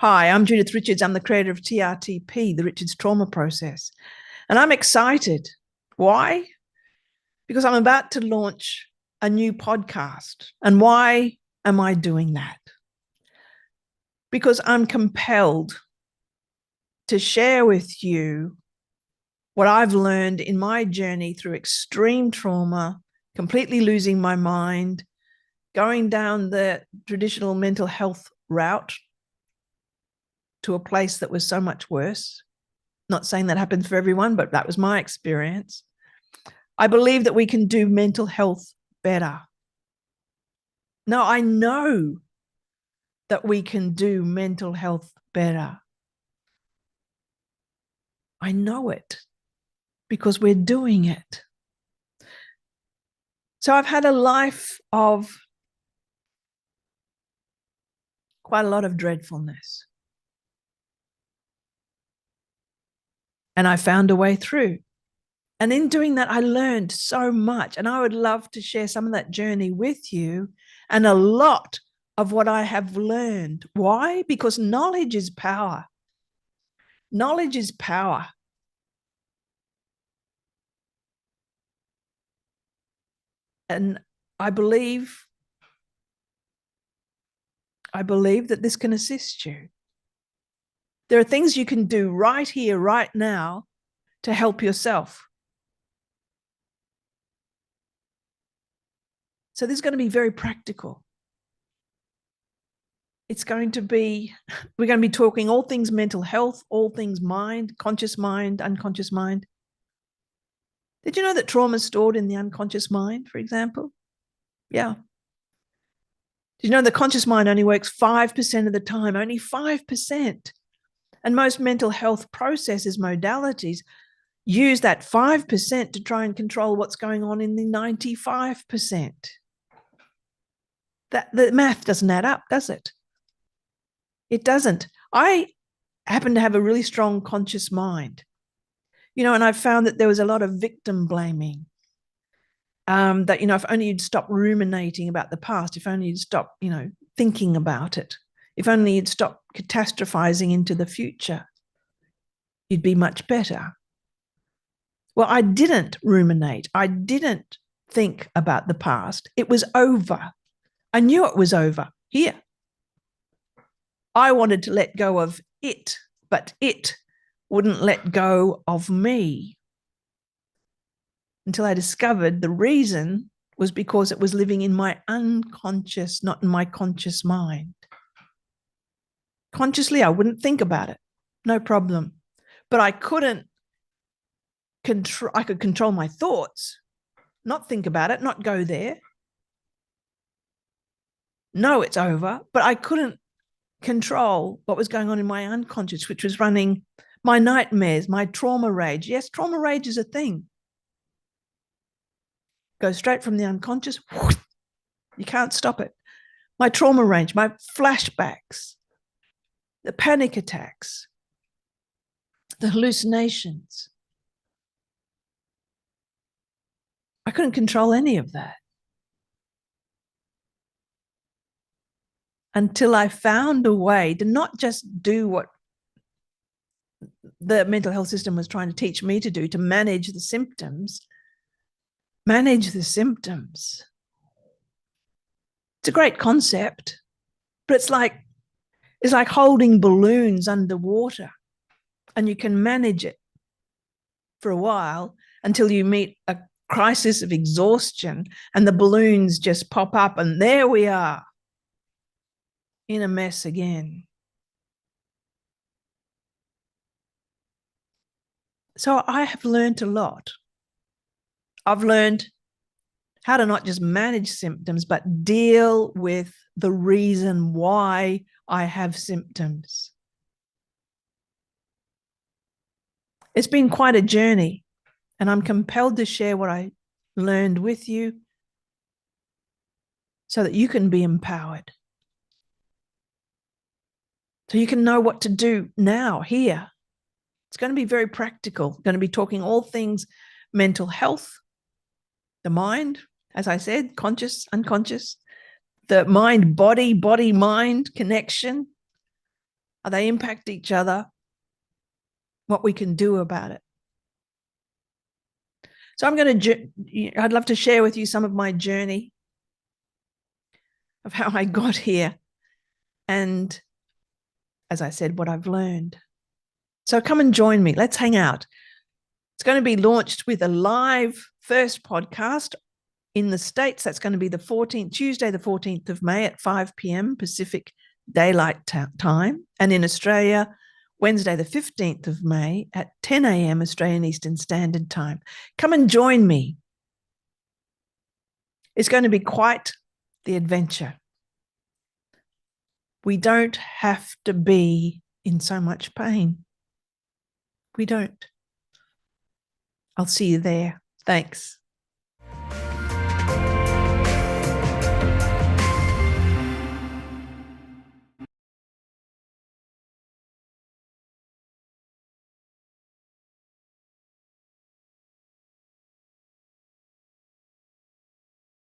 Hi, I'm Judith Richards. I'm the creator of TRTP, the Richards Trauma Process. And I'm excited. Why? Because I'm about to launch a new podcast. And why am I doing that? Because I'm compelled to share with you what I've learned in my journey through extreme trauma, completely losing my mind, going down the traditional mental health route to a place that was so much worse. Not saying that happens for everyone, but that was my experience. I believe that we can do mental health better. No, I know that we can do mental health better. I know it because we're doing it. So I've had a life of quite a lot of dreadfulness. And I found a way through. And in doing that, I learned so much. And I would love to share some of that journey with you and a lot of what I have learned. Why? Because knowledge is power. Knowledge is power. And I believe that this can assist you. There are things you can do right here, right now, to help yourself. So this is going to be very practical. It's going to be, we're going to be talking all things mental health, all things mind, conscious mind, unconscious mind. Did you know that trauma is stored in the unconscious mind, for example? Yeah. Did you know the conscious mind only works 5% of the time, only 5%? And most mental health processes, modalities, use that 5% to try and control what's going on in the 95%. The math doesn't add up, does it? It doesn't. I happen to have a really strong conscious mind, and I found that there was a lot of victim blaming. That, if only you'd stop ruminating about the past, if only you'd stop, thinking about it, if only you'd stop catastrophizing into the future, you'd be much better. Well, I didn't ruminate. I didn't think about the past. It was over. I knew it was over here. I wanted to let go of it, but it wouldn't let go of me until I discovered the reason was because it was living in my unconscious, not in my conscious mind. Consciously, I wouldn't think about it. No problem. But I couldn't control, I could control my thoughts, not think about it, not go there. No, it's over. But I couldn't control what was going on in my unconscious, which was running my nightmares, my trauma rage. Yes, trauma rage is a thing. Goes straight from the unconscious. You can't stop it. My trauma rage, my flashbacks, the panic attacks, the hallucinations. I couldn't control any of that until I found a way to not just do what the mental health system was trying to teach me to do, to manage the symptoms. It's a great concept, but it's like holding balloons underwater, and you can manage it for a while until you meet a crisis of exhaustion and the balloons just pop up, and there we are in a mess again. So I have learned a lot. I've learned how to not just manage symptoms, but deal with the reason why I have symptoms. It's been quite a journey, and I'm compelled to share what I learned with you so that you can be empowered. So you can know what to do now, here. It's going to be very practical. Going to be talking all things mental health, the mind, as I said, conscious, unconscious, the mind, body, mind connection, Are they impact each other? What we can do about it. So I'd love to share with you some of my journey of how I got here. And as I said, what I've learned. So come and join me. Let's hang out. It's going to be launched with a live first podcast in the States. That's going to be Tuesday, the 14th of May at 5 p.m. Pacific Daylight Time. And in Australia, Wednesday, the 15th of May at 10 a.m. Australian Eastern Standard Time. Come and join me. It's going to be quite the adventure. We don't have to be in so much pain. We don't. I'll see you there. Thanks.